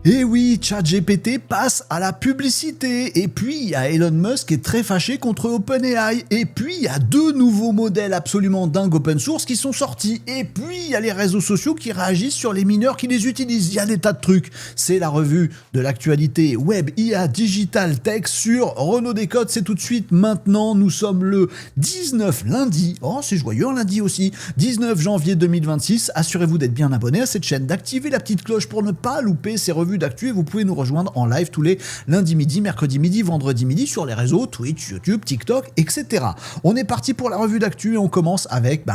Et oui, ChatGPT passe à la publicité. Et puis, il y a Elon Musk qui est très fâché contre OpenAI. Et puis, il y a 2 nouveaux modèles absolument dingues open source qui sont sortis. Et puis, il y a les réseaux sociaux qui réagissent sur les mineurs qui les utilisent. Il y a des tas de trucs. C'est la revue de l'actualité Web, IA, Digital, Tech sur Renaud Décote. C'est tout de suite maintenant. Nous sommes le 19 lundi. Oh, c'est joyeux un lundi aussi. 19 janvier 2026. Assurez-vous d'être bien abonné à cette chaîne, d'activer la petite cloche pour ne pas louper ces revues d'actu et vous pouvez nous rejoindre en live tous les lundis midi, mercredi midi, vendredi midi sur les réseaux Twitch, YouTube, TikTok, etc. On est parti pour la revue d'actu et on commence avec,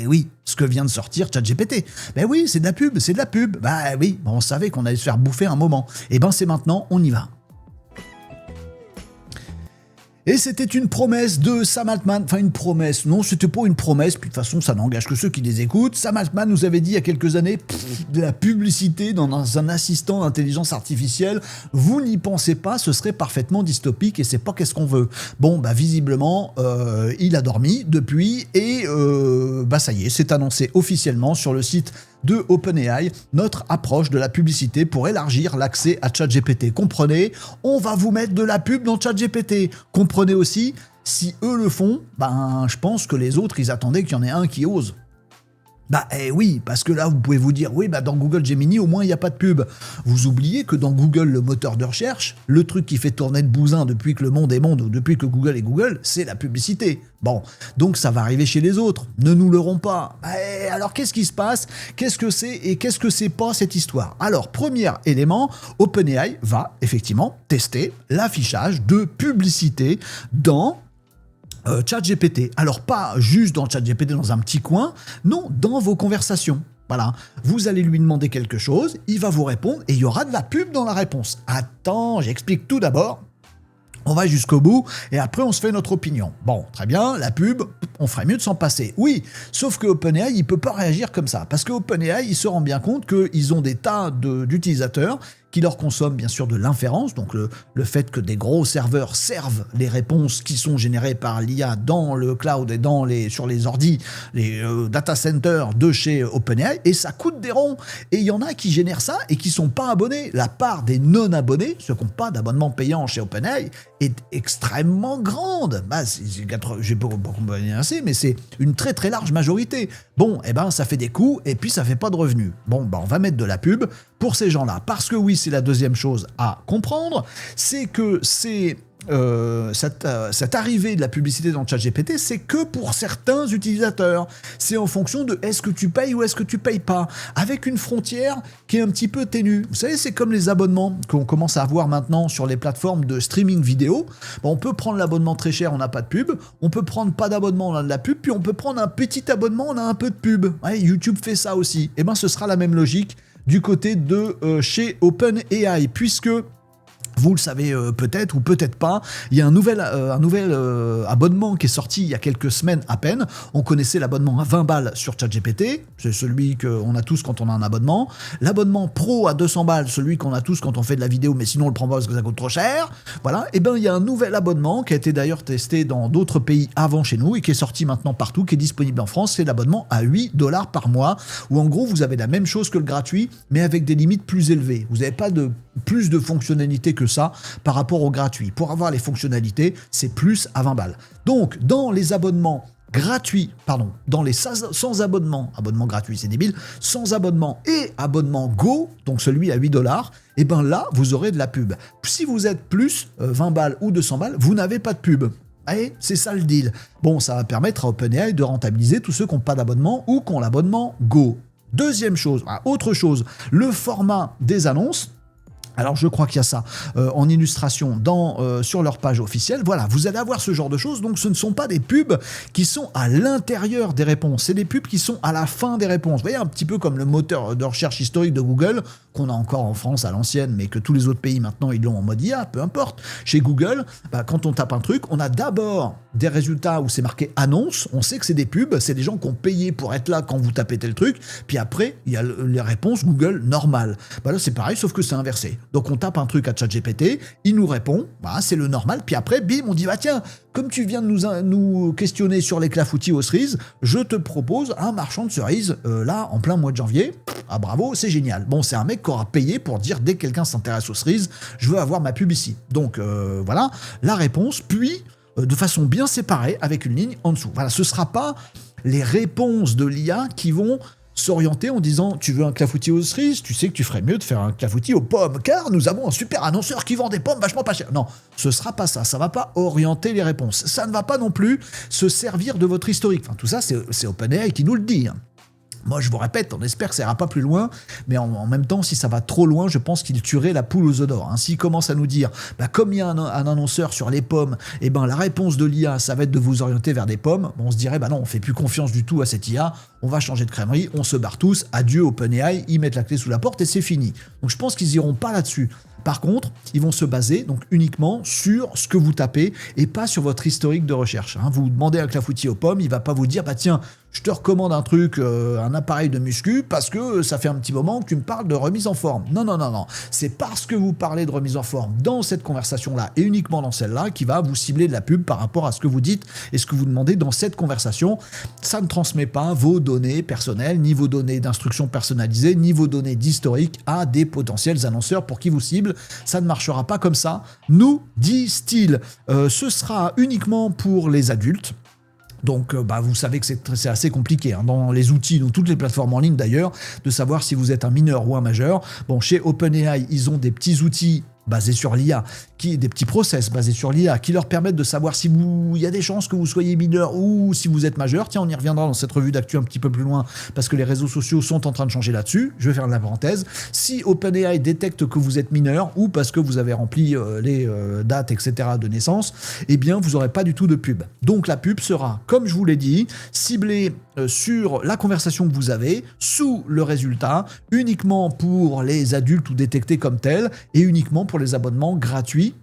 oui, ce que vient de sortir ChatGPT. Oui, c'est de la pub, c'est de la pub. Oui, on savait qu'on allait se faire bouffer un moment. C'est maintenant, on y va. Et c'était une promesse de Sam Altman, enfin une promesse, non c'était pas une promesse, puis de toute façon ça n'engage que ceux qui les écoutent. Sam Altman nous avait dit il y a quelques années, de la publicité dans un assistant d'intelligence artificielle, vous n'y pensez pas, ce serait parfaitement dystopique et c'est pas qu'est-ce qu'on veut. Visiblement, il a dormi depuis et ça y est, c'est annoncé officiellement sur le site de OpenAI, notre approche de la publicité pour élargir l'accès à ChatGPT. Comprenez, on va vous mettre de la pub dans ChatGPT. Comprenez aussi, si eux le font, je pense que les autres, ils attendaient qu'il y en ait un qui ose. Oui, parce que là, vous pouvez vous dire, oui, dans Google Gemini, au moins, il n'y a pas de pub. Vous oubliez que dans Google, le moteur de recherche, le truc qui fait tourner le bousin depuis que le monde est monde, ou depuis que Google est Google, c'est la publicité. Donc ça va arriver chez les autres. Ne nous leurrons pas. Alors, qu'est-ce qui se passe? Qu'est-ce que c'est et qu'est-ce que c'est pas cette histoire? Alors, premier élément, OpenAI va effectivement tester l'affichage de publicité dans ChatGPT. Alors pas juste dans ChatGPT dans un petit coin, non, dans vos conversations. Voilà, vous allez lui demander quelque chose, il va vous répondre et il y aura de la pub dans la réponse. Attends, j'explique tout d'abord. On va jusqu'au bout et après on se fait notre opinion. Très bien, la pub, on ferait mieux de s'en passer. Oui, sauf que OpenAI, il peut pas réagir comme ça parce que OpenAI, il se rend bien compte qu'ils ont des tas d'utilisateurs qui leur consomment bien sûr de l'inférence, donc le fait que des gros serveurs servent les réponses qui sont générées par l'IA dans le cloud et sur les ordis, les data centers de chez OpenAI, et ça coûte des ronds. Et il y en a qui génèrent ça et qui sont pas abonnés. La part des non-abonnés, ceux qui n'ont pas d'abonnement payant chez OpenAI, est extrêmement grande. J'ai pas assez, mais c'est une très très large majorité. Ça fait des coûts et puis ça fait pas de revenus. On va mettre de la pub pour ces gens-là. Parce que oui, c'est la deuxième chose à comprendre, c'est que cette arrivée de la publicité dans ChatGPT, c'est que pour certains utilisateurs. C'est en fonction de est-ce que tu payes ou est-ce que tu payes pas, avec une frontière qui est un petit peu ténue. Vous savez, c'est comme les abonnements qu'on commence à avoir maintenant sur les plateformes de streaming vidéo. On peut prendre l'abonnement très cher, on n'a pas de pub. On peut prendre pas d'abonnement, on a de la pub. Puis on peut prendre un petit abonnement, on a un peu de pub. Ouais, YouTube fait ça aussi. Ce sera la même logique du côté de chez OpenAI, puisque vous le savez peut-être ou peut-être pas, il y a un nouvel abonnement qui est sorti il y a quelques semaines à peine. On connaissait l'abonnement à 20 balles sur ChatGPT, c'est celui qu'on a tous quand on a un abonnement. L'abonnement pro à 200 balles, celui qu'on a tous quand on fait de la vidéo, mais sinon on le prend pas parce que ça coûte trop cher. Voilà, il y a un nouvel abonnement qui a été d'ailleurs testé dans d'autres pays avant chez nous et qui est sorti maintenant partout, qui est disponible en France. C'est l'abonnement à 8 $ par mois, où en gros vous avez la même chose que le gratuit, mais avec des limites plus élevées. Vous n'avez pas plus de fonctionnalités que ça par rapport au gratuit. Pour avoir les fonctionnalités, c'est plus à 20 balles. Donc, dans les abonnements gratuits, dans les sans abonnement gratuit, c'est débile, sans abonnement et abonnement Go, donc celui à 8 $, là, vous aurez de la pub. Si vous êtes plus 20 balles ou 200 balles, vous n'avez pas de pub. Allez, c'est ça le deal. Ça va permettre à OpenAI de rentabiliser tous ceux qui n'ont pas d'abonnement ou qui ont l'abonnement Go. Deuxième chose, autre chose, le format des annonces. Alors je crois qu'il y a ça en illustration sur leur page officielle. Voilà, vous allez avoir ce genre de choses. Donc ce ne sont pas des pubs qui sont à l'intérieur des réponses, c'est des pubs qui sont à la fin des réponses. Vous voyez, un petit peu comme le moteur de recherche historique de Google, qu'on a encore en France à l'ancienne, mais que tous les autres pays maintenant ils l'ont en mode IA, peu importe. Chez Google, quand on tape un truc, on a d'abord des résultats où c'est marqué annonce, on sait que c'est des pubs, c'est des gens qui ont payé pour être là quand vous tapez tel truc, puis après il y a les réponses Google normales. Là c'est pareil, sauf que c'est inversé. Donc on tape un truc à ChatGPT, il nous répond, voilà, c'est le normal, puis après, bim, on dit, bah tiens, comme tu viens de nous questionner sur les clafoutis aux cerises, je te propose un marchand de cerises, là, en plein mois de janvier. Ah bravo, c'est génial. Bon, c'est un mec qui aura payé pour dire, dès que quelqu'un s'intéresse aux cerises, je veux avoir ma pub ici. Donc voilà, la réponse, puis de façon bien séparée, avec une ligne en dessous. Voilà, ce ne sera pas les réponses de l'IA qui vont s'orienter en disant, tu veux un clafoutis aux cerises, tu sais que tu ferais mieux de faire un clafoutis aux pommes, car nous avons un super annonceur qui vend des pommes vachement pas cher. Non, ce sera pas ça, ça va pas orienter les réponses. Ça ne va pas non plus se servir de votre historique. Enfin, tout ça, c'est OpenAI qui nous le dit, hein. Moi, je vous répète, on espère que ça ira pas plus loin, mais en même temps, si ça va trop loin, je pense qu'il tuerait la poule aux œufs d'or. Hein. S'il commence à nous dire, bah, comme il y a un annonceur sur les pommes, et ben la réponse de l'IA, ça va être de vous orienter vers des pommes, bon, on se dirait, bah non, on fait plus confiance du tout à cette IA, on va changer de crèmerie, on se barre tous, adieu OpenAI, ils mettent la clé sous la porte et c'est fini. Donc je pense qu'ils iront pas là-dessus. Par contre, ils vont se baser donc uniquement sur ce que vous tapez et pas sur votre historique de recherche. Hein. Vous demandez un clafoutis aux pommes, il va pas vous dire, bah tiens, je te recommande un truc, un appareil de muscu, parce que ça fait un petit moment que tu me parles de remise en forme. Non, non, non, non. C'est parce que vous parlez de remise en forme dans cette conversation-là, et uniquement dans celle-là, qui va vous cibler de la pub par rapport à ce que vous dites et ce que vous demandez dans cette conversation. Ça ne transmet pas vos données personnelles, ni vos données d'instruction personnalisées, ni vos données d'historique à des potentiels annonceurs pour qui vous cible. Ça ne marchera pas comme ça, nous disent-ils. Ce sera uniquement pour les adultes. Donc, vous savez que c'est assez compliqué, hein, dans les outils, dans toutes les plateformes en ligne d'ailleurs, de savoir si vous êtes un mineur ou un majeur. Bon, chez OpenAI, ils ont des petits outils basés sur l'IA, des petits process basés sur l'IA, qui leur permettent de savoir si il y a des chances que vous soyez mineur ou si vous êtes majeur. Tiens, on y reviendra dans cette revue d'actu un petit peu plus loin, parce que les réseaux sociaux sont en train de changer là-dessus. Je vais faire la parenthèse. Si OpenAI détecte que vous êtes mineur, ou parce que vous avez rempli les dates, etc. de naissance, eh bien, vous n'aurez pas du tout de pub. Donc, la pub sera, comme je vous l'ai dit, ciblée sur la conversation que vous avez, sous le résultat, uniquement pour les adultes ou détectés comme tels, et uniquement pour les abonnements gratuits,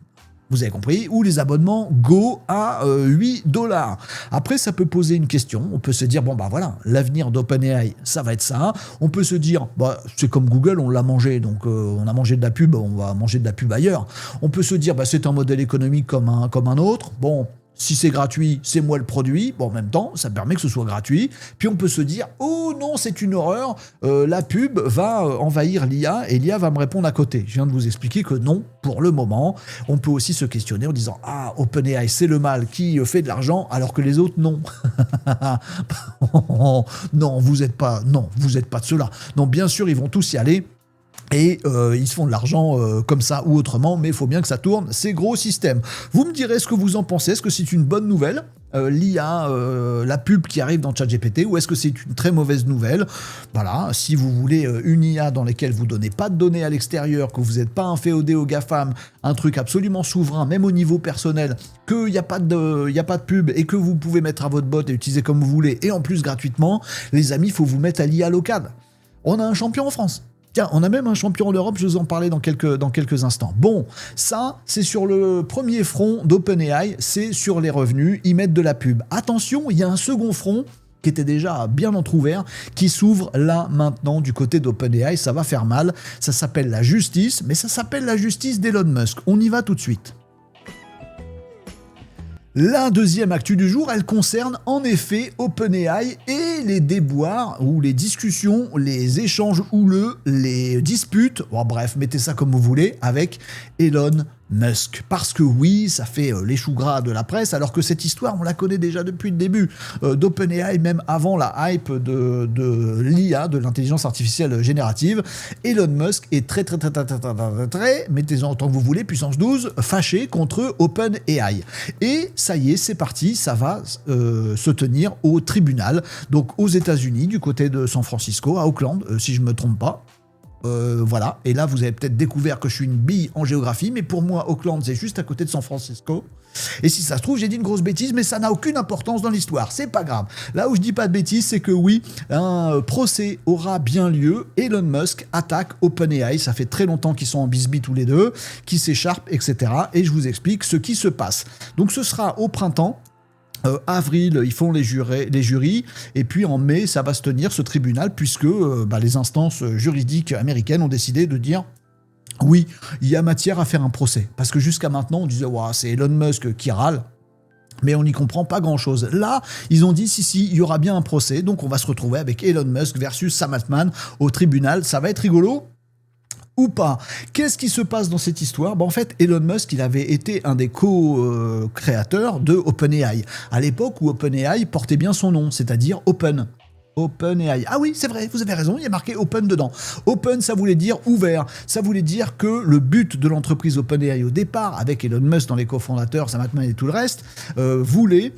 vous avez compris, ou les abonnements Go à $8. Après, ça peut poser une question. On peut se dire, bon, bah voilà, l'avenir d'OpenAI, ça va être ça. On peut se dire, bah, c'est comme Google, on l'a mangé, donc on a mangé de la pub, on va manger de la pub ailleurs. On peut se dire, bah, c'est un modèle économique comme un autre. Bon, si c'est gratuit, c'est moi le produit. Bon, en même temps, ça permet que ce soit gratuit. Puis on peut se dire, oh non, c'est une horreur, la pub va envahir l'IA et l'IA va me répondre à côté. Je viens de vous expliquer que non, pour le moment. On peut aussi se questionner en disant, ah, OpenAI, c'est le mal qui fait de l'argent alors que les autres, non. Non, vous êtes pas de ceux-là. Non, bien sûr, ils vont tous y aller. Et ils se font de l'argent comme ça ou autrement, mais il faut bien que ça tourne, ces gros systèmes. Vous me direz ce que vous en pensez, est-ce que c'est une bonne nouvelle, l'IA, la pub qui arrive dans ChatGPT, ou est-ce que c'est une très mauvaise nouvelle? Voilà, si vous voulez une IA dans laquelle vous ne donnez pas de données à l'extérieur, que vous n'êtes pas un féodé aux GAFAM, un truc absolument souverain, même au niveau personnel, qu'il n'y a pas de pub et que vous pouvez mettre à votre bot et utiliser comme vous voulez, et en plus gratuitement, les amis, il faut vous mettre à l'IA locale. On a un champion en France. Tiens, on a même un champion en Europe, je vous en parlais dans quelques instants. Bon, ça, c'est sur le premier front d'OpenAI, c'est sur les revenus, ils mettent de la pub. Attention, il y a un second front qui était déjà bien entrouvert, qui s'ouvre là maintenant du côté d'OpenAI, ça va faire mal, ça s'appelle la justice, mais ça s'appelle la justice d'Elon Musk. On y va tout de suite. La deuxième actu du jour, elle concerne en effet OpenAI et les déboires ou les discussions, les échanges houleux, les disputes, bon, bref, mettez ça comme vous voulez, avec Elon Musk. Parce que oui, ça fait les choux gras de la presse, alors que cette histoire, on la connaît déjà depuis le début d'OpenAI, même avant la hype de l'IA, de l'intelligence artificielle générative. Elon Musk est très, mettez-en autant que vous voulez, puissance 12, fâché contre OpenAI. Et ça y est, c'est parti, ça va se tenir au tribunal, donc aux États-Unis, du côté de San Francisco, à Oakland, si je ne me trompe pas. Voilà, et là vous avez peut-être découvert que je suis une bille en géographie, mais pour moi Auckland c'est juste à côté de San Francisco, et si ça se trouve j'ai dit une grosse bêtise, mais ça n'a aucune importance dans l'histoire, c'est pas grave. Là où je dis pas de bêtises, c'est que oui, un procès aura bien lieu, Elon Musk attaque OpenAI, ça fait très longtemps qu'ils sont en bisbis tous les deux, qui s'écharpent, etc. Et je vous explique ce qui se passe. Donc ce sera au printemps. Avril, ils font les jurys, et puis en mai, ça va se tenir, ce tribunal, puisque les instances juridiques américaines ont décidé de dire Oui, il y a matière à faire un procès. Parce que jusqu'à maintenant, on disait, ouah, c'est Elon Musk qui râle. Mais on n'y comprend pas grand-chose. Là, ils ont dit, si, il y aura bien un procès. Donc, on va se retrouver avec Elon Musk versus Sam Altman au tribunal. Ça va être rigolo ou pas. Qu'est-ce qui se passe dans cette histoire? En fait, Elon Musk, il avait été un des co-créateurs de OpenAI. À l'époque où OpenAI portait bien son nom, c'est-à-dire Open. OpenAI. Ah oui, c'est vrai, vous avez raison, il y a marqué Open dedans. Open, ça voulait dire ouvert. Ça voulait dire que le but de l'entreprise OpenAI au départ, avec Elon Musk dans les cofondateurs, Sam Altman et tout le reste, voulait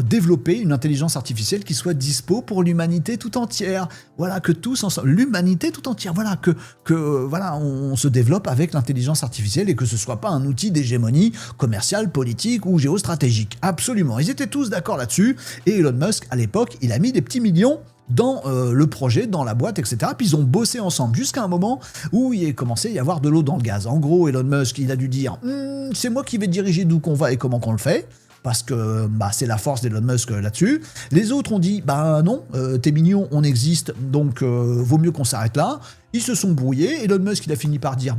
développer une intelligence artificielle qui soit dispo pour l'humanité tout entière. Voilà, que tous ensemble, l'humanité tout entière, voilà, voilà, on se développe avec l'intelligence artificielle et que ce soit pas un outil d'hégémonie commerciale, politique ou géostratégique. Absolument, ils étaient tous d'accord là-dessus, et Elon Musk, à l'époque, il a mis des petits millions dans le projet, dans la boîte, etc. Puis ils ont bossé ensemble jusqu'à un moment où il est commencé à y avoir de l'eau dans le gaz. En gros, Elon Musk, il a dû dire c'est moi qui vais diriger d'où qu'on va et comment qu'on le fait. Parce que c'est la force d'Elon Musk là-dessus. Les autres ont dit, non, t'es mignon, on existe, donc vaut mieux qu'on s'arrête là. Ils se sont brouillés, Elon Musk il a fini par dire,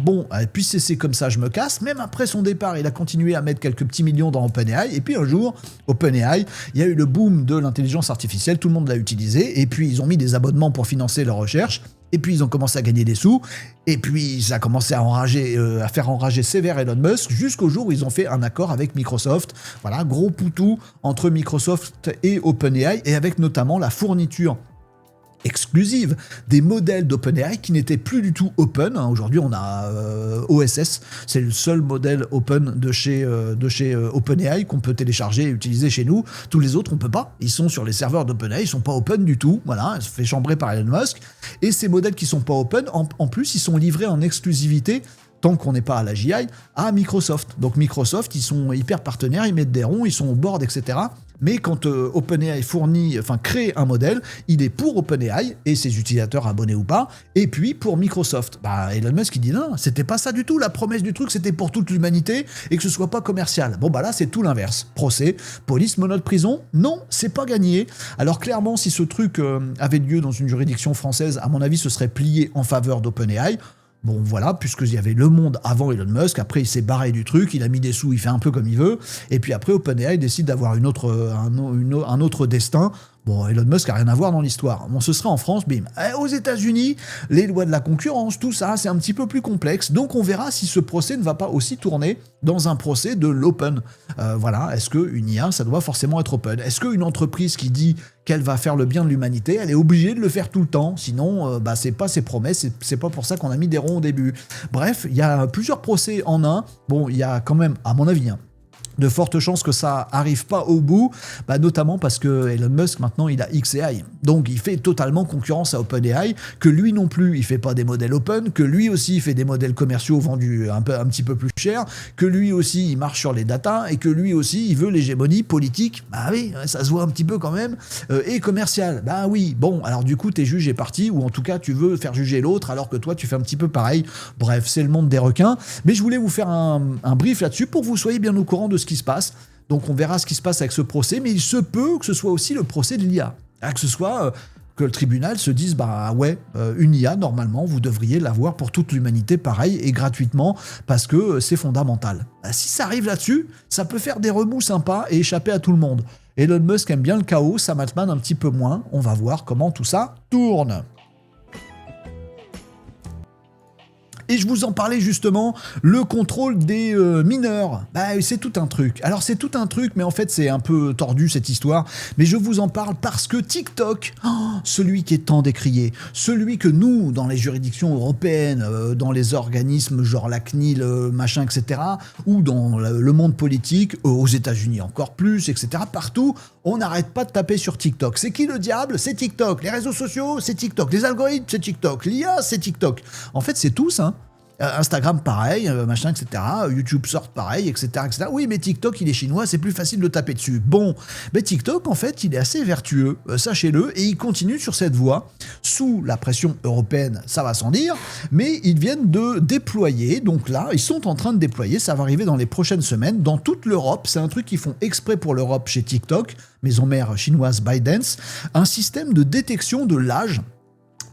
puis c'est comme ça, je me casse. Même après son départ, il a continué à mettre quelques petits millions dans OpenAI, et puis un jour, OpenAI, il y a eu le boom de l'intelligence artificielle, tout le monde l'a utilisé, et puis ils ont mis des abonnements pour financer leur recherche, et puis ils ont commencé à gagner des sous, et puis ça a commencé à faire enrager sévère Elon Musk, jusqu'au jour où ils ont fait un accord avec Microsoft. Voilà, gros poutou entre Microsoft et OpenAI, et avec notamment la fourniture exclusive des modèles d'OpenAI qui n'étaient plus du tout open. Aujourd'hui, on a OSS, c'est le seul modèle open de chez OpenAI qu'on peut télécharger et utiliser chez nous. Tous les autres, on peut pas. Ils sont sur les serveurs d'OpenAI, ils sont pas open du tout. Voilà, ça se fait chambrer par Elon Musk. Et ces modèles qui sont pas open, en plus, ils sont livrés en exclusivité, tant qu'on n'est pas à la JI, à Microsoft. Donc Microsoft, ils sont hyper partenaires, ils mettent des ronds, ils sont au board, etc. Mais quand OpenAI crée un modèle, il est pour OpenAI et ses utilisateurs abonnés ou pas, et puis pour Microsoft. Elon Musk il dit non, c'était pas ça du tout, la promesse du truc c'était pour toute l'humanité et que ce soit pas commercial. Là c'est tout l'inverse. Procès, police, menottes, prison, non, c'est pas gagné. Alors clairement, si ce truc avait lieu dans une juridiction française, à mon avis ce serait plié en faveur d'OpenAI. Bon voilà, puisqu'il y avait Le Monde avant Elon Musk, après il s'est barré du truc, il a mis des sous, il fait un peu comme il veut, et puis après OpenAI décide d'avoir un autre destin. Bon, Elon Musk n'a rien à voir dans l'histoire. Bon, ce serait en France, bim. Aux États-Unis, les lois de la concurrence, tout ça, c'est un petit peu plus complexe. Donc, on verra si ce procès ne va pas aussi tourner dans un procès de l'open. Voilà, est-ce qu'une IA, ça doit forcément être open? Est-ce qu'une entreprise qui dit qu'elle va faire le bien de l'humanité, elle est obligée de le faire tout le temps? Sinon, c'est pas ses promesses, c'est pas pour ça qu'on a mis des ronds au début. Bref, il y a plusieurs procès en un. Bon, il y a quand même, à mon avis, de fortes chances que ça arrive pas au bout, notamment parce que Elon Musk maintenant il a xAI, donc il fait totalement concurrence à OpenAI, que lui non plus il fait pas des modèles open, que lui aussi il fait des modèles commerciaux vendus un petit peu plus cher, que lui aussi il marche sur les datas et que lui aussi il veut l'hégémonie politique, oui, ça se voit un petit peu quand même, et commercial, oui, bon, alors du coup t'es juge et parti, ou en tout cas tu veux faire juger l'autre alors que toi tu fais un petit peu pareil. Bref, c'est le monde des requins, mais je voulais vous faire un brief là-dessus pour que vous soyez bien au courant de ce qui se passe. Donc on verra ce qui se passe avec ce procès, mais il se peut que ce soit aussi le procès de l'IA. Que ce soit que le tribunal se dise, une IA, normalement, vous devriez l'avoir pour toute l'humanité, pareil, et gratuitement, parce que c'est fondamental. Si ça arrive là-dessus, ça peut faire des remous sympas et échapper à tout le monde. Elon Musk aime bien le chaos, Sam Altman un petit peu moins. On va voir comment tout ça tourne. Et je vous en parlais justement, le contrôle des mineurs. C'est tout un truc. Alors c'est tout un truc, mais en fait c'est un peu tordu cette histoire. Mais je vous en parle parce que TikTok, celui qui est tant décrié, celui que nous, dans les juridictions européennes, dans les organismes genre la CNIL, machin, etc., ou dans le monde politique, aux États-Unis encore plus, etc., partout, on n'arrête pas de taper sur TikTok. C'est qui le diable? C'est TikTok. Les réseaux sociaux, c'est TikTok. Les algorithmes, c'est TikTok. L'IA, c'est TikTok. En fait, c'est tous, Instagram pareil, machin, etc. YouTube sort pareil, etc., etc. Oui, mais TikTok, il est chinois, c'est plus facile de taper dessus. Bon, mais TikTok, en fait, il est assez vertueux, sachez-le, et il continue sur cette voie, sous la pression européenne, ça va sans dire, mais ils viennent de déployer, donc là, ils sont en train de déployer, ça va arriver dans les prochaines semaines, dans toute l'Europe, c'est un truc qu'ils font exprès pour l'Europe chez TikTok, maison mère chinoise ByteDance, un système de détection de l'âge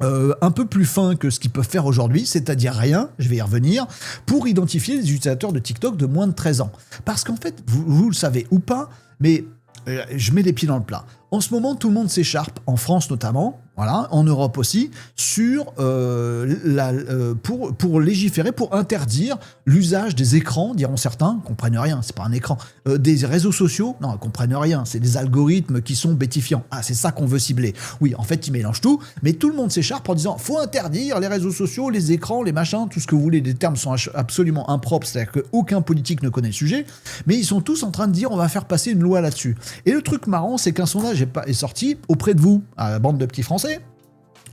un peu plus fin que ce qu'ils peuvent faire aujourd'hui, c'est-à-dire rien, je vais y revenir, pour identifier les utilisateurs de TikTok de moins de 13 ans. Parce qu'en fait, vous le savez ou pas, mais je mets les pieds dans le plat. En ce moment, tout le monde s'écharpe, en France notamment, voilà, en Europe aussi, sur pour légiférer, pour interdire l'usage des écrans, diront certains, ils comprennent rien, c'est pas un écran, des réseaux sociaux, non, ils comprennent rien, c'est des algorithmes qui sont bêtifiants. Ah, c'est ça qu'on veut cibler. Oui, en fait, ils mélangent tout, mais tout le monde s'écharpe en disant, faut interdire les réseaux sociaux, les écrans, les machins, tout ce que vous voulez, les termes sont absolument impropres, c'est-à-dire qu'aucun politique ne connaît le sujet, mais ils sont tous en train de dire, on va faire passer une loi là-dessus. Et le truc marrant, c'est qu'un sondage est sorti auprès de vous, à la bande de petits Français,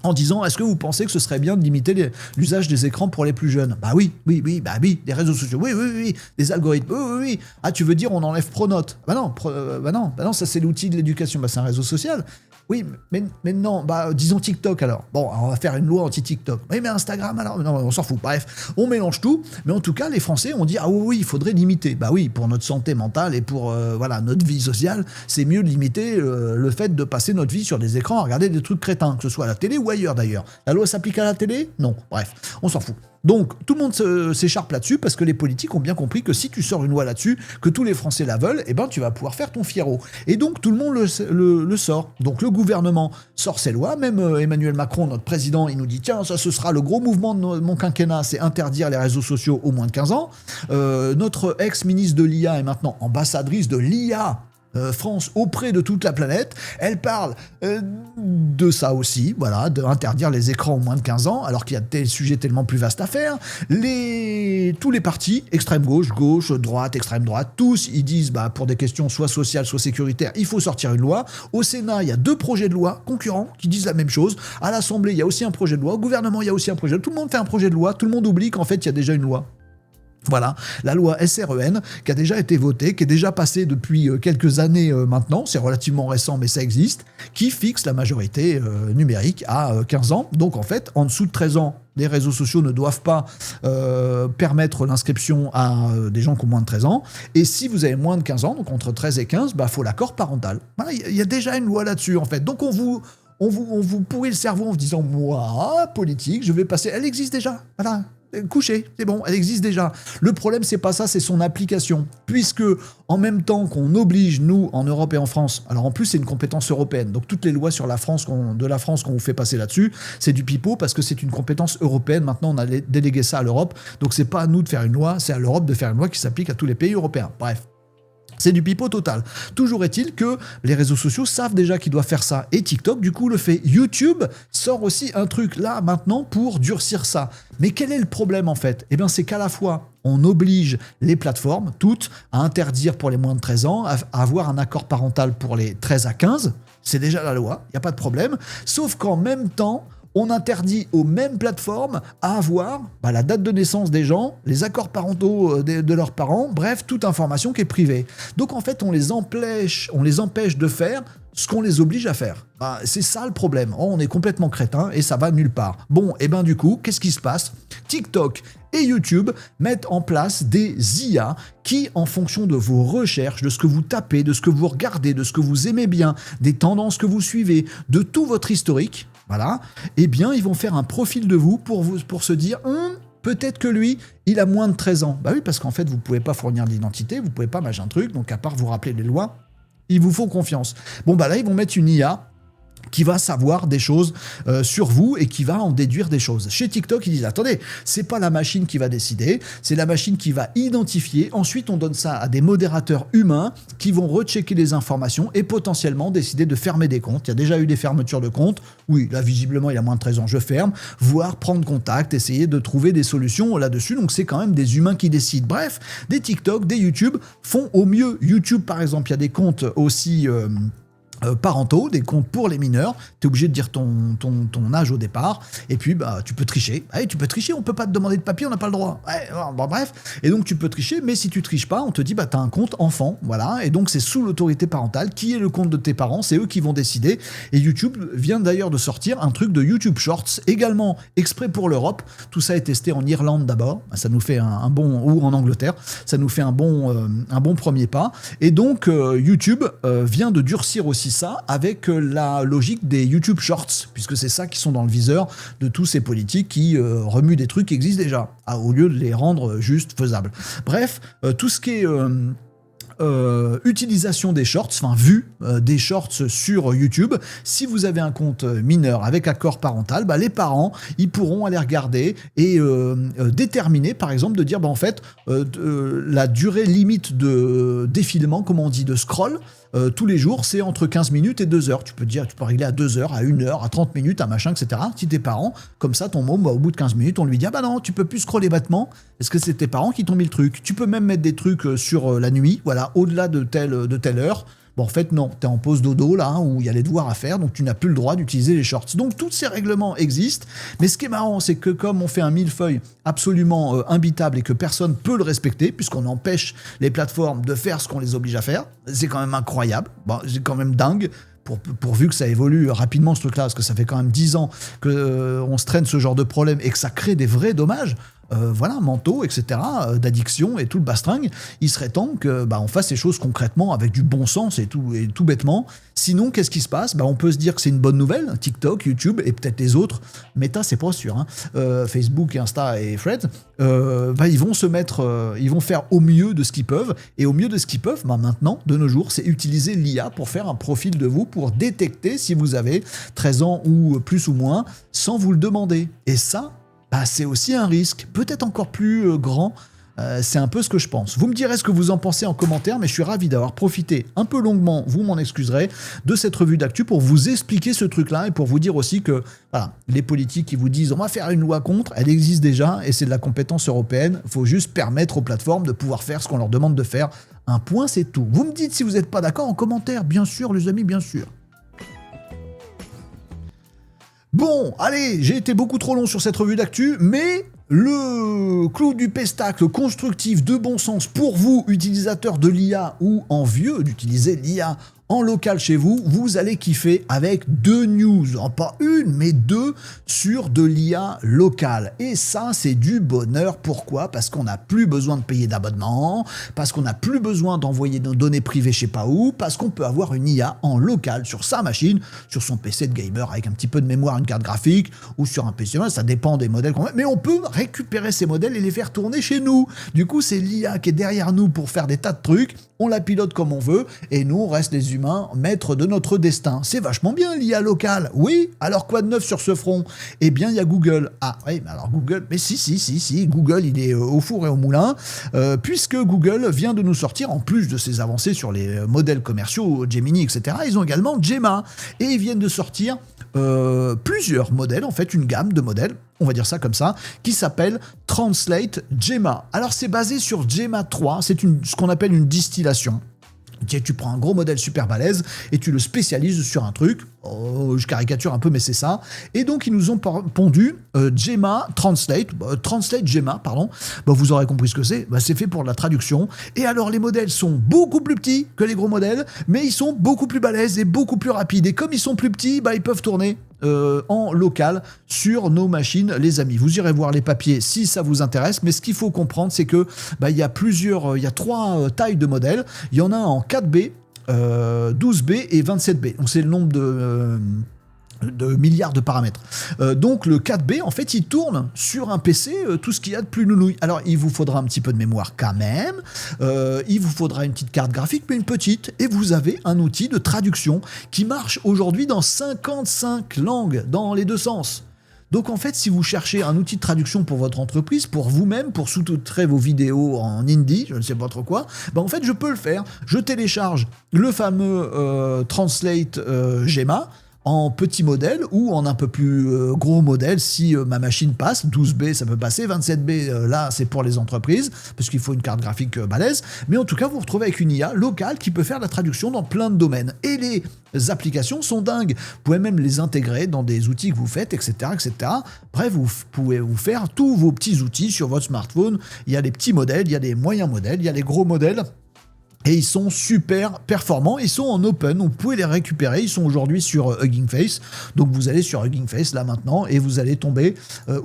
en disant, est-ce que vous pensez que ce serait bien de limiter l'usage des écrans pour les plus jeunes? Bah oui, des réseaux sociaux, oui, des algorithmes, oui. Ah, tu veux dire on enlève Pronote? Bah non, ça c'est l'outil de l'éducation, bah c'est un réseau social. Oui, mais non, bah disons TikTok alors. Bon, on va faire une loi anti-TikTok. Oui, mais Instagram alors? Non, on s'en fout. Bref, on mélange tout, mais en tout cas, les Français ont dit, ah oui, il faudrait limiter. Bah oui, pour notre santé mentale et pour notre vie sociale, c'est mieux de limiter le fait de passer notre vie sur des écrans à regarder des trucs crétins, que ce soit à la télé ou ailleurs d'ailleurs. La loi s'applique à la télé? Non. Bref, on s'en fout. Donc, tout le monde s'écharpe là-dessus parce que les politiques ont bien compris que si tu sors une loi là-dessus, que tous les Français la veulent, eh ben, tu vas pouvoir faire ton fiero. Et donc, tout le monde le sort. Donc, le gouvernement sort ses lois. Même Emmanuel Macron, notre président, il nous dit, tiens, ça, ce sera le gros mouvement de mon quinquennat, c'est interdire les réseaux sociaux aux moins de 15 ans. Notre ex-ministre de l'IA est maintenant ambassadrice de l'IA France auprès de toute la planète. Elle parle de ça aussi, voilà, d'interdire les écrans aux moins de 15 ans, alors qu'il y a des sujets tellement plus vastes à faire. Tous les partis, extrême gauche, droite, extrême droite, tous, ils disent, bah, pour des questions soit sociales, soit sécuritaires, il faut sortir une loi. Au Sénat, il y a 2 projets de loi concurrents qui disent la même chose. À l'Assemblée, il y a aussi un projet de loi. Au gouvernement, il y a aussi un projet de loi. Tout le monde fait un projet de loi. Tout le monde oublie qu'en fait, il y a déjà une loi. Voilà, la loi SREN, qui a déjà été votée, qui est déjà passée depuis quelques années maintenant, c'est relativement récent mais ça existe, qui fixe la majorité numérique à 15 ans. Donc en fait, en dessous de 13 ans, les réseaux sociaux ne doivent pas permettre l'inscription à des gens qui ont moins de 13 ans. Et si vous avez moins de 15 ans, donc entre 13 et 15, bah, faut l'accord parental. Voilà, il y a déjà une loi là-dessus en fait. Donc on vous pourrit le cerveau en vous disant, moi, politique, je vais passer... Elle existe déjà, voilà. Couché, c'est bon, elle existe déjà. Le problème, c'est pas ça, c'est son application. Puisque, en même temps qu'on oblige, nous, en Europe et en France, alors en plus, c'est une compétence européenne, donc toutes les lois sur de la France qu'on vous fait passer là-dessus, c'est du pipeau parce que c'est une compétence européenne. Maintenant, on a délégué ça à l'Europe, donc c'est pas à nous de faire une loi, c'est à l'Europe de faire une loi qui s'applique à tous les pays européens. Bref. C'est du pipeau total. Toujours est-il que les réseaux sociaux savent déjà qu'ils doivent faire ça. Et TikTok, du coup, le fait. YouTube sort aussi un truc là, maintenant, pour durcir ça. Mais quel est le problème, en fait? Eh bien, c'est qu'à la fois, on oblige les plateformes, toutes, à interdire pour les moins de 13 ans, à avoir un accord parental pour les 13 à 15. C'est déjà la loi, il n'y a pas de problème. Sauf qu'en même temps, on interdit aux mêmes plateformes à avoir la date de naissance des gens, les accords parentaux de leurs parents, bref, toute information qui est privée. Donc en fait, on les empêche de faire ce qu'on les oblige à faire. C'est ça le problème. On est complètement crétin et ça va nulle part. Bon, et ben du coup, qu'est-ce qui se passe? TikTok et YouTube mettent en place des IA qui, en fonction de vos recherches, de ce que vous tapez, de ce que vous regardez, de ce que vous aimez bien, des tendances que vous suivez, de tout votre historique, voilà, eh bien, ils vont faire un profil de vous pour se dire peut-être que lui, il a moins de 13 ans. Bah oui, parce qu'en fait, vous ne pouvez pas fournir d'identité, vous ne pouvez pas machin truc, donc à part vous rappeler les lois, il vous faut confiance. Bon, bah là, ils vont mettre une IA qui va savoir des choses sur vous et qui va en déduire des choses. Chez TikTok, ils disent, attendez, c'est pas la machine qui va décider, c'est la machine qui va identifier. Ensuite, on donne ça à des modérateurs humains qui vont rechecker les informations et potentiellement décider de fermer des comptes. Il y a déjà eu des fermetures de comptes. Oui, là, visiblement, il a moins de 13 ans, je ferme. Voire prendre contact, essayer de trouver des solutions là-dessus. Donc, c'est quand même des humains qui décident. Bref, des TikTok, des YouTube font au mieux. YouTube, par exemple, il y a des comptes aussi... parentaux, des comptes pour les mineurs, tu es obligé de dire ton âge au départ, et puis tu peux tricher. Ouais, tu peux tricher, on peut pas te demander de papier, on n'a pas le droit. Ouais, bon, bref, et donc tu peux tricher, mais si tu triches pas, on te dit tu as un compte enfant, voilà, et donc c'est sous l'autorité parentale, qui est le compte de tes parents, c'est eux qui vont décider, et YouTube vient d'ailleurs de sortir un truc de YouTube Shorts, également exprès pour l'Europe, tout ça est testé en Irlande d'abord, ça nous fait un bon, ou en Angleterre, ça nous fait un bon premier pas, et donc YouTube vient de durcir aussi ça avec la logique des YouTube Shorts, puisque c'est ça qui sont dans le viseur de tous ces politiques qui remuent des trucs qui existent déjà, au lieu de les rendre juste faisables. Bref, tout ce qui est utilisation des shorts, enfin vue des shorts sur YouTube, si vous avez un compte mineur avec accord parental, les parents, ils pourront aller regarder et déterminer, par exemple, de dire, en fait, la durée limite de défilement, comment on dit, de scroll, tous les jours, c'est entre 15 minutes et 2 heures. Tu peux régler à 2 heures, à 1 heure, à 30 minutes, à machin, etc. Si tes parents, comme ça, ton môme, au bout de 15 minutes, on lui dit, non, tu peux plus scroller bêtement, est-ce que c'est tes parents qui t'ont mis le truc? Tu peux même mettre des trucs sur la nuit, voilà, au-delà de telle heure. Bon, en fait, non, t'es en pause dodo, là, où il y a les devoirs à faire, donc tu n'as plus le droit d'utiliser les shorts. Donc, tous ces règlements existent, mais ce qui est marrant, c'est que comme on fait un millefeuille absolument imbitable et que personne peut le respecter, puisqu'on empêche les plateformes de faire ce qu'on les oblige à faire, c'est quand même incroyable, c'est quand même dingue, pourvu que ça évolue rapidement, ce truc-là, parce que ça fait quand même 10 ans qu'on se traîne ce genre de problème et que ça crée des vrais dommages, mentaux, etc., d'addiction et tout le bastringue, il serait temps que on fasse ces choses concrètement avec du bon sens et tout bêtement. Sinon, qu'est-ce qui se passe? On peut se dire que c'est une bonne nouvelle, TikTok, YouTube et peut-être les autres, Meta, c'est pas sûr, Facebook, Insta et Threads, ils vont se mettre, ils vont faire au mieux de ce qu'ils peuvent, et au mieux de ce qu'ils peuvent, maintenant, de nos jours, c'est utiliser l'IA pour faire un profil de vous, pour détecter si vous avez 13 ans ou plus ou moins, sans vous le demander. Et ça, c'est aussi un risque, peut-être encore plus grand, c'est un peu ce que je pense. Vous me direz ce que vous en pensez en commentaire, mais je suis ravi d'avoir profité un peu longuement, vous m'en excuserez, de cette revue d'actu pour vous expliquer ce truc-là et pour vous dire aussi que les politiques qui vous disent on va faire une loi contre, elle existe déjà et c'est de la compétence européenne, il faut juste permettre aux plateformes de pouvoir faire ce qu'on leur demande de faire. Un point, c'est tout. Vous me dites si vous n'êtes pas d'accord en commentaire, bien sûr les amis, bien sûr. Bon, allez, j'ai été beaucoup trop long sur cette revue d'actu, mais le clou du pestacle constructif de bon sens pour vous, utilisateurs de l'IA ou envieux d'utiliser l'IA en local chez vous, vous allez kiffer avec 2 news, pas une, mais 2 sur de l'IA locale. Et ça, c'est du bonheur. Pourquoi? Parce qu'on n'a plus besoin de payer d'abonnement, parce qu'on n'a plus besoin d'envoyer nos données privées je sais pas où, parce qu'on peut avoir une IA en local sur sa machine, sur son PC de gamer avec un petit peu de mémoire, une carte graphique, ou sur un PC, ça dépend des modèles qu'on met, mais on peut récupérer ces modèles et les faire tourner chez nous. Du coup, c'est l'IA qui est derrière nous pour faire des tas de trucs, on la pilote comme on veut, et nous, on reste les humains maîtres de notre destin. C'est vachement bien l'IA locale. Oui, alors quoi de neuf sur ce front? Eh bien, il y a Google. Ah oui, mais alors Google, mais si, Google, il est au four et au moulin, puisque Google vient de nous sortir, en plus de ses avancées sur les modèles commerciaux, Gemini, etc., ils ont également Gemma, et ils viennent de sortir plusieurs modèles, en fait, une gamme de modèles, on va dire ça comme ça, qui s'appelle Translate Gemma. Alors, c'est basé sur Gemma 3, c'est ce qu'on appelle une distillation. Tu prends un gros modèle super balèze et tu le spécialises sur un truc, je caricature un peu mais c'est ça, et donc ils nous ont pondu Gemma Translate Gemma, pardon, vous aurez compris ce que c'est, c'est fait pour la traduction, et alors les modèles sont beaucoup plus petits que les gros modèles, mais ils sont beaucoup plus balèzes et beaucoup plus rapides, et comme ils sont plus petits, ils peuvent tourner en local sur nos machines, les amis. Vous irez voir les papiers si ça vous intéresse, mais ce qu'il faut comprendre, c'est que il y a 3 tailles de modèles. Il y en a en 4B, 12B et 27B. Donc c'est le nombre de milliards de paramètres. Donc le 4B, en fait, il tourne sur un PC tout ce qu'il y a de plus nounouille. Alors, il vous faudra un petit peu de mémoire quand même, il vous faudra une petite carte graphique, mais une petite, et vous avez un outil de traduction qui marche aujourd'hui dans 55 langues, dans les 2 sens. Donc en fait, si vous cherchez un outil de traduction pour votre entreprise, pour vous-même, pour sous-titrer vos vidéos en hindi, je ne sais pas trop quoi, en fait, je peux le faire. Je télécharge le fameux Translate Gemma, en petit modèle ou en un peu plus gros modèle si ma machine passe. 12B ça peut passer, 27B là c'est pour les entreprises parce qu'il faut une carte graphique balèze, mais en tout cas vous vous retrouvez avec une IA locale qui peut faire la traduction dans plein de domaines, et les applications sont dingues, vous pouvez même les intégrer dans des outils que vous faites, etc. Bref, vous pouvez vous faire tous vos petits outils sur votre smartphone. Il y a des petits modèles, il y a des moyens modèles, il y a les gros modèles. Et ils sont super performants, ils sont en open, donc vous pouvez les récupérer, ils sont aujourd'hui sur Hugging Face, donc vous allez sur Hugging Face là maintenant, et vous allez tomber,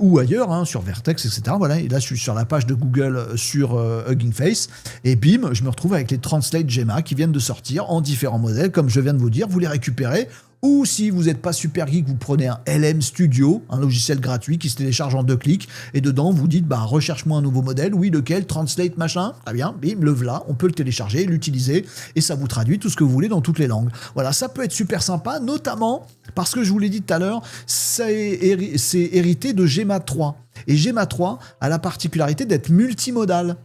ou ailleurs, hein, sur Vertex, etc. Voilà, et là je suis sur la page de Google sur Hugging Face, et bim, je me retrouve avec les Translate Gemma qui viennent de sortir en différents modèles, comme je viens de vous dire, vous les récupérez. Ou si vous n'êtes pas super geek, vous prenez un LM Studio, un logiciel gratuit qui se télécharge en 2 clics, et dedans vous dites recherche-moi un nouveau modèle, oui lequel, translate machin, très bien, bim, le voilà, on peut le télécharger, l'utiliser, et ça vous traduit tout ce que vous voulez dans toutes les langues. Voilà, ça peut être super sympa, notamment parce que je vous l'ai dit tout à l'heure, c'est hérité de Gemma 3. Et Gemma 3 a la particularité d'être multimodal.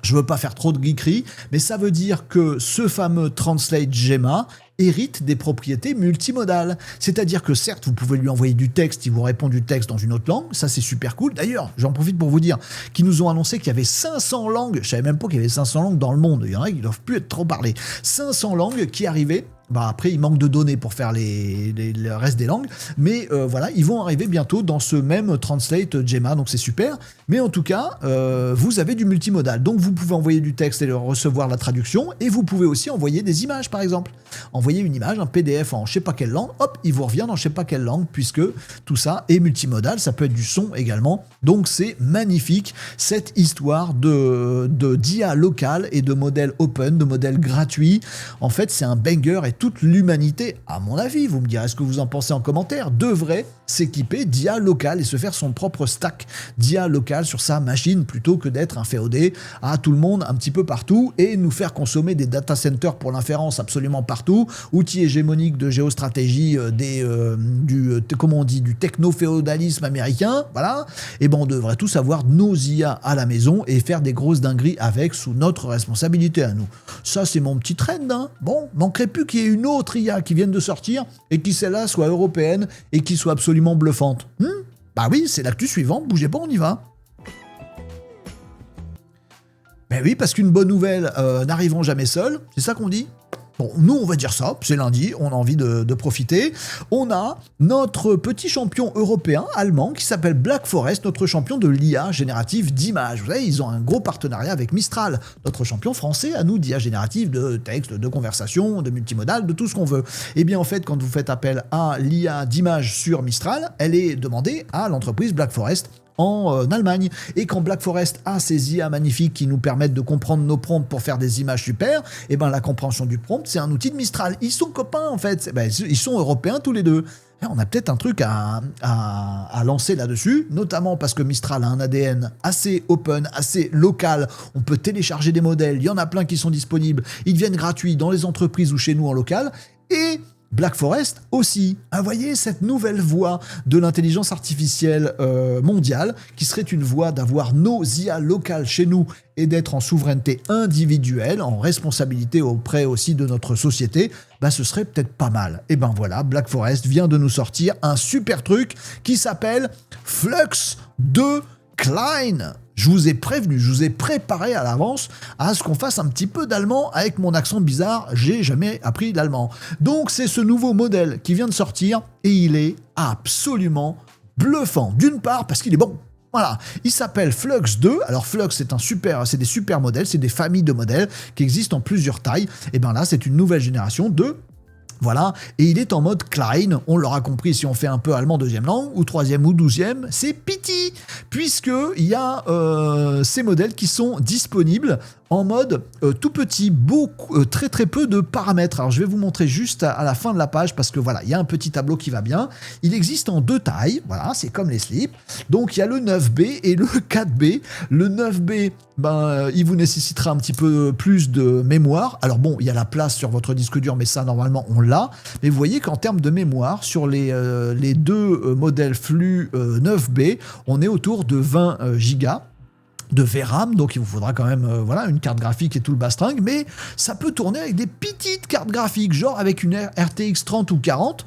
Je veux pas faire trop de geekerie, mais ça veut dire que ce fameux Translate Gemma hérite des propriétés multimodales. C'est-à-dire que certes, vous pouvez lui envoyer du texte, il vous répond du texte dans une autre langue, ça c'est super cool. D'ailleurs, j'en profite pour vous dire qu'ils nous ont annoncé qu'il y avait 500 langues, je savais même pas qu'il y avait 500 langues dans le monde, il y en a qui ne doivent plus être trop parlées. 500 langues qui arrivaient. Après, il manque de données pour faire le reste des langues, mais voilà, ils vont arriver bientôt dans ce même Translate Gemma, donc c'est super. Mais en tout cas, vous avez du multimodal, donc vous pouvez envoyer du texte et recevoir la traduction, et vous pouvez aussi envoyer des images, par exemple. Envoyer une image, un PDF en je sais pas quelle langue, hop, il vous revient dans je sais pas quelle langue, puisque tout ça est multimodal, ça peut être du son également. Donc c'est magnifique, cette histoire d'IA locale et de modèles open, de modèles gratuits. En fait, c'est un banger, et toute l'humanité, à mon avis, vous me direz ce que vous en pensez en commentaire, devrait s'équiper d'IA locale et se faire son propre stack d'IA locale sur sa machine plutôt que d'être un féodé à tout le monde un petit peu partout et nous faire consommer des data centers pour l'inférence absolument partout, outils hégémoniques de géostratégie du techno-féodalisme américain, voilà, et on devrait tous avoir nos IA à la maison et faire des grosses dingueries avec sous notre responsabilité à nous. Ça c'est mon petit trend, hein. Bon, manquerait plus qu'il y ait une autre IA qui vienne de sortir et qui celle-là soit européenne et qui soit absolument bluffante. Bah oui, c'est l'actu suivante, bougez pas, on y va. Ben oui, parce qu'une bonne nouvelle n'arriveront jamais seule, c'est ça qu'on dit. Bon, nous, on va dire ça, c'est lundi, on a envie de profiter. On a notre petit champion européen, allemand, qui s'appelle Black Forest, notre champion de l'IA générative d'images. Vous savez, ils ont un gros partenariat avec Mistral, notre champion français à nous d'IA générative, de texte, de conversation, de multimodal, de tout ce qu'on veut. Et bien, en fait, quand vous faites appel à l'IA d'images sur Mistral, elle est demandée à l'entreprise Black Forest en Allemagne. Et quand Black Forest a ces IA magnifiques qui nous permettent de comprendre nos prompts pour faire des images super, et la compréhension du prompt, c'est un outil de Mistral. Ils sont copains en fait, ils sont européens tous les deux. Et on a peut-être un truc à lancer là-dessus, notamment parce que Mistral a un ADN assez open, assez local. On peut télécharger des modèles, il y en a plein qui sont disponibles, ils deviennent gratuits dans les entreprises ou chez nous en local. Et Black Forest aussi. Vous voyez, cette nouvelle voie de l'intelligence artificielle mondiale, qui serait une voie d'avoir nos IA locales chez nous et d'être en souveraineté individuelle, en responsabilité auprès aussi de notre société, ce serait peut-être pas mal. Et voilà, Black Forest vient de nous sortir un super truc qui s'appelle Flux de Klein. Je vous ai prévenu, je vous ai préparé à l'avance à ce qu'on fasse un petit peu d'allemand avec mon accent bizarre, j'ai jamais appris l'allemand. Donc c'est ce nouveau modèle qui vient de sortir et il est absolument bluffant. D'une part parce qu'il est bon. Voilà, il s'appelle Flux 2. Alors Flux, c'est des super modèles, c'est des familles de modèles qui existent en plusieurs tailles. Et là, c'est une nouvelle génération de... Voilà, et il est en mode Klein, on l'aura compris si on fait un peu allemand deuxième langue, ou troisième ou 12e, c'est petit, puisqu'il y a ces modèles qui sont disponibles en mode tout petit, très très peu de paramètres. Alors je vais vous montrer juste à la fin de la page, parce que voilà, il y a un petit tableau qui va bien. Il existe en 2 tailles, voilà, c'est comme les slips. Donc il y a le 9B et le 4B. Le 9B, il vous nécessitera un petit peu plus de mémoire. Alors bon, il y a la place sur votre disque dur, mais ça normalement on l'a. Mais vous voyez qu'en termes de mémoire, sur les 2 modèles flux 9B, on est autour de 20 gigas de VRAM, donc il vous faudra quand même une carte graphique et tout le bastringue, mais ça peut tourner avec des petites cartes graphiques, genre avec une RTX 30 ou 40,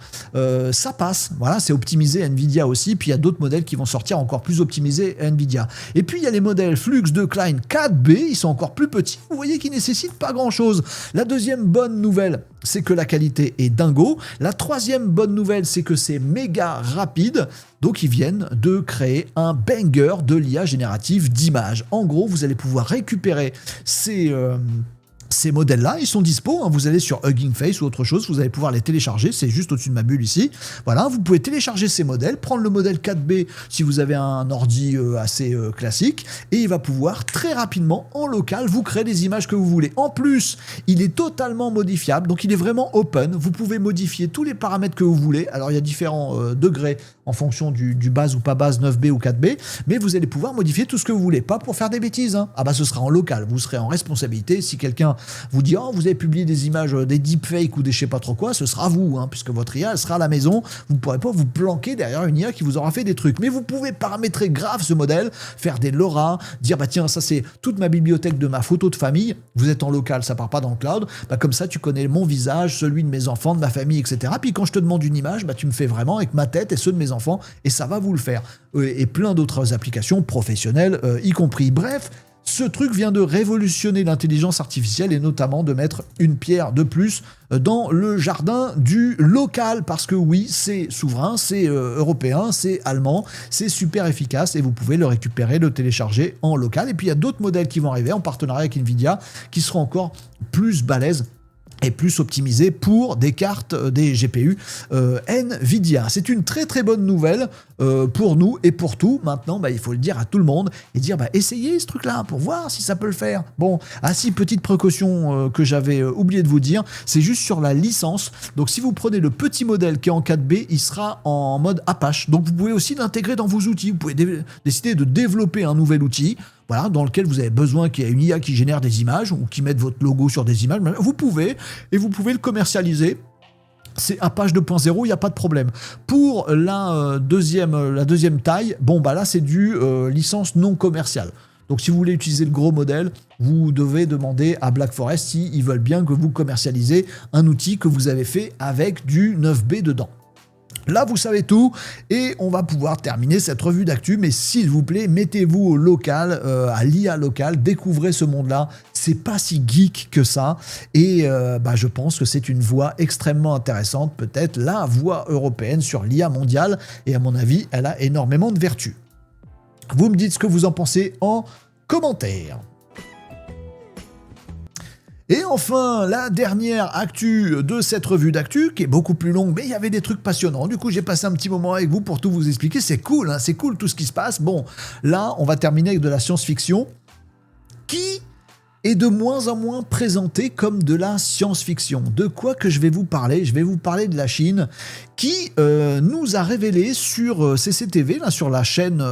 ça passe. Voilà, c'est optimisé Nvidia aussi, puis il y a d'autres modèles qui vont sortir encore plus optimisés Nvidia. Et puis il y a les modèles Flux de Klein 4B, ils sont encore plus petits, vous voyez qu'ils nécessitent pas grand chose. La deuxième bonne nouvelle, c'est que la qualité est dingo. La troisième bonne nouvelle, c'est que c'est méga rapide. Donc ils viennent de créer un banger de l'IA générative d'images. En gros, vous allez pouvoir récupérer ces Ces modèles-là, ils sont dispo, hein. Vous allez sur Hugging Face ou autre chose, vous allez pouvoir les télécharger, c'est juste au-dessus de ma bulle ici. Voilà, vous pouvez télécharger ces modèles, prendre le modèle 4B si vous avez un ordi assez classique, et il va pouvoir très rapidement, en local, vous créer des images que vous voulez. En plus, il est totalement modifiable, donc il est vraiment open, vous pouvez modifier tous les paramètres que vous voulez. Alors il y a différents degrés en fonction du base ou pas base, 9B ou 4B, mais vous allez pouvoir modifier tout ce que vous voulez, pas pour faire des bêtises, hein. Ah bah ce sera en local, vous serez en responsabilité. Si quelqu'un vous dit oh vous avez publié des images, des deepfakes ou des je sais pas trop quoi, ce sera vous, hein, puisque votre IA elle sera à la maison, vous ne pourrez pas vous planquer derrière une IA qui vous aura fait des trucs. Mais vous pouvez paramétrer grave ce modèle, faire des LoRa, dire bah tiens ça c'est toute ma bibliothèque de ma photo de famille, vous êtes en local, ça part pas dans le cloud, bah comme ça tu connais mon visage, celui de mes enfants, de ma famille, etc. Puis quand je te demande une image, bah tu me fais vraiment avec ma tête et ceux de mes enfants, et ça va vous le faire. Et plein d'autres applications professionnelles y compris. Bref, ce truc vient de révolutionner l'intelligence artificielle et notamment de mettre une pierre de plus dans le jardin du local, parce que oui, c'est souverain, c'est européen, c'est allemand, c'est super efficace et vous pouvez le récupérer, le télécharger en local. Et puis il y a d'autres modèles qui vont arriver en partenariat avec Nvidia qui seront encore plus balèzes et plus optimisé pour des cartes, des GPU Nvidia. C'est une très très bonne nouvelle pour nous et pour tout. Maintenant, il faut le dire à tout le monde et dire essayez ce truc-là pour voir si ça peut le faire. Bon, si petite précaution que j'avais oublié de vous dire, c'est juste sur la licence. Donc si vous prenez le petit modèle qui est en 4B, il sera en mode Apache. Donc vous pouvez aussi l'intégrer dans vos outils. Vous pouvez décider de développer un nouvel outil, voilà, dans lequel vous avez besoin qu'il y ait une IA qui génère des images ou qui mette votre logo sur des images. Vous pouvez, et vous pouvez le commercialiser. C'est Apache 2.0, il n'y a pas de problème. Pour la deuxième taille, là c'est du licence non commerciale. Donc si vous voulez utiliser le gros modèle, vous devez demander à Black Forest s'ils veulent bien que vous commercialisez un outil que vous avez fait avec du 9B dedans. Là, vous savez tout et on va pouvoir terminer cette revue d'actu. Mais s'il vous plaît, mettez-vous au local, à l'IA local, découvrez ce monde-là. C'est pas si geek que ça. Et je pense que c'est une voie extrêmement intéressante, peut-être la voie européenne sur l'IA mondiale. Et à mon avis, elle a énormément de vertus. Vous me dites ce que vous en pensez en commentaire. Et enfin, la dernière actu de cette revue d'actu, qui est beaucoup plus longue, mais il y avait des trucs passionnants. Du coup, j'ai passé un petit moment avec vous pour tout vous expliquer. C'est cool, hein, c'est cool tout ce qui se passe. Bon, là, on va terminer avec de la science-fiction qui est de moins en moins présentée comme de la science-fiction. De quoi que je vais vous parler? Je vais vous parler de la Chine qui nous a révélé sur CCTV, là, sur la chaîne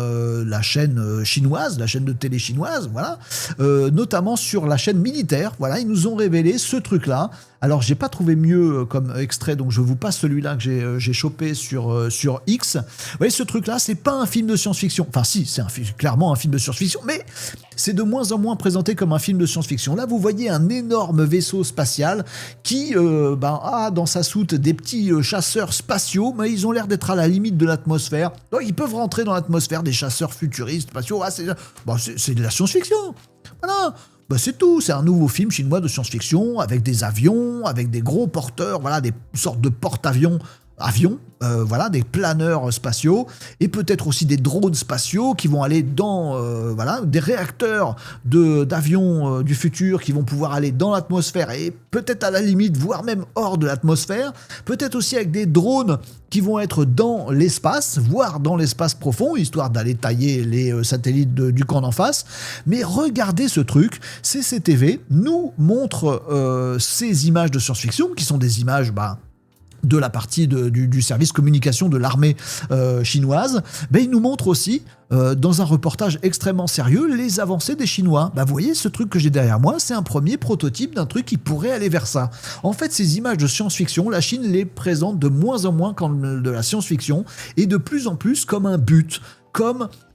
chinoise, la chaîne de télé chinoise, voilà, notamment sur la chaîne militaire, voilà, ils nous ont révélé ce truc-là. Alors, j'ai pas trouvé mieux comme extrait, donc je vous passe celui-là que j'ai chopé sur X. Vous voyez, ce truc-là, c'est pas un film de science-fiction. Enfin, si, c'est clairement un film de science-fiction, mais c'est de moins en moins présenté comme un film de science-fiction. Là, vous voyez un énorme vaisseau spatial qui a dans sa soute des petits chasseurs spatiaux, mais ils ont l'air d'être à la limite de l'atmosphère. Donc, ils peuvent rentrer dans l'atmosphère, des chasseurs futuristes spatiaux. C'est de la science-fiction. Voilà. C'est tout, c'est un nouveau film chinois de science-fiction avec des avions, avec des gros porteurs, voilà, des sortes de porte-avions, voilà, des planeurs spatiaux et peut-être aussi des drones spatiaux qui vont aller dans des réacteurs d'avions du futur qui vont pouvoir aller dans l'atmosphère et peut-être à la limite, voire même hors de l'atmosphère, peut-être aussi avec des drones qui vont être dans l'espace, voire dans l'espace profond, histoire d'aller tailler les satellites du camp d'en face. Mais regardez ce truc, CCTV nous montre ces images de science-fiction qui sont des images de la partie du service communication de l'armée chinoise, il nous montre aussi, dans un reportage extrêmement sérieux, les avancées des Chinois. Vous voyez, ce truc que j'ai derrière moi, c'est un premier prototype d'un truc qui pourrait aller vers ça. En fait, ces images de science-fiction, la Chine les présente de moins en moins comme de la science-fiction et de plus en plus comme un but.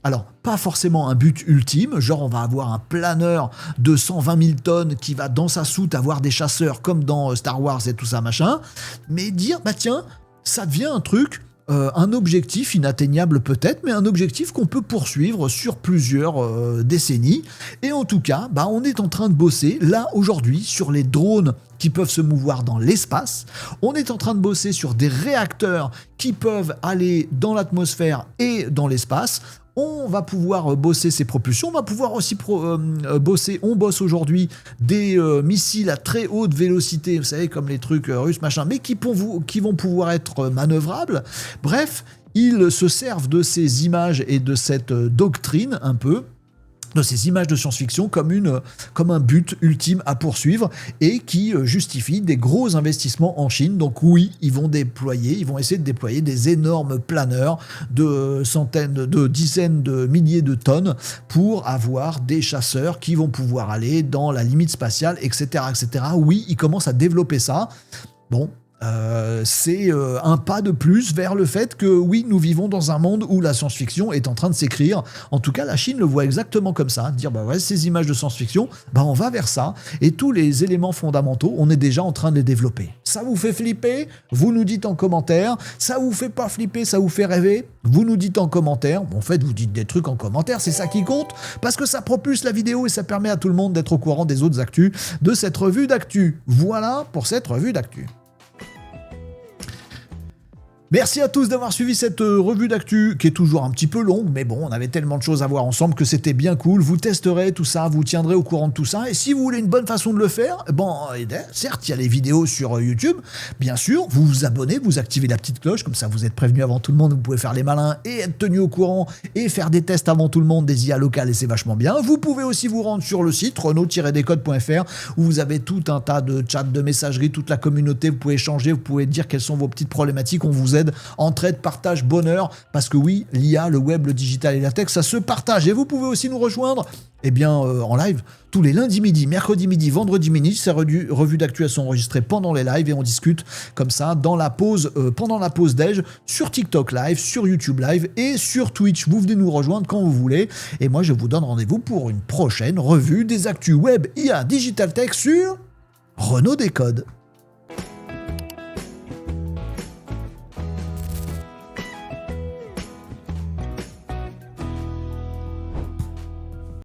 Alors, pas forcément un but ultime, genre on va avoir un planeur de 120 000 tonnes qui va dans sa soute avoir des chasseurs comme dans Star Wars et tout ça machin, mais dire, tiens, ça devient un truc, un objectif inatteignable peut-être, mais un objectif qu'on peut poursuivre sur plusieurs décennies. Et en tout cas, on est en train de bosser, là, aujourd'hui, sur les drones qui peuvent se mouvoir dans l'espace. On est en train de bosser sur des réacteurs qui peuvent aller dans l'atmosphère et dans l'espace. on va pouvoir bosser ces propulsions, on va pouvoir aussi on bosse aujourd'hui des missiles à très haute vélocité, vous savez, comme les trucs russes, machin, mais qui vont pouvoir être manœuvrables. Bref, ils se servent de ces images et de cette doctrine un peu, de ces images de science-fiction comme un but ultime à poursuivre et qui justifie des gros investissements en Chine. Donc oui, ils vont essayer de déployer des énormes planeurs de dizaines de milliers de tonnes pour avoir des chasseurs qui vont pouvoir aller dans la limite spatiale, etc., etc. Oui, ils commencent à développer ça. Bon, c'est un pas de plus vers le fait que oui, nous vivons dans un monde où la science-fiction est en train de s'écrire. En tout cas, la Chine le voit exactement comme ça, dire bah ouais, ces images de science-fiction, bah on va vers ça, et tous les éléments fondamentaux, on est déjà en train de les développer. Ça vous fait flipper? Vous nous dites en commentaire. Ça vous fait pas flipper? Ça vous fait rêver? Vous nous dites en commentaire. Bon, en fait, vous dites des trucs en commentaire, c'est ça qui compte, parce que ça propulse la vidéo et ça permet à tout le monde d'être au courant des autres actus de cette revue d'actu. Voilà pour cette revue d'actu. Merci à tous d'avoir suivi cette revue d'actu qui est toujours un petit peu longue, mais bon, on avait tellement de choses à voir ensemble que c'était bien cool. Vous testerez tout ça, vous tiendrez au courant de tout ça. Et si vous voulez une bonne façon de le faire, bon, certes, il y a les vidéos sur YouTube, bien sûr, vous vous abonnez, vous activez la petite cloche, comme ça vous êtes prévenu avant tout le monde, vous pouvez faire les malins et être tenu au courant et faire des tests avant tout le monde des IA locales et c'est vachement bien. Vous pouvez aussi vous rendre sur le site renault-descodes.fr où vous avez tout un tas de chats, de messageries, toute la communauté, vous pouvez échanger, vous pouvez dire quelles sont vos petites problématiques, on vous aide. Entraide, partage, bonheur, parce que oui, l'IA, le web, le digital et la tech, ça se partage. Et vous pouvez aussi nous rejoindre en live tous les lundis midi, mercredi midi, vendredi midi. Ces revues d'actu sont enregistrées pendant les lives et on discute comme ça dans la pause, pendant la pause déj, sur TikTok Live, sur YouTube Live et sur Twitch. Vous venez nous rejoindre quand vous voulez. Et moi, je vous donne rendez-vous pour une prochaine revue des actus web, IA, digital tech sur Renault Décode.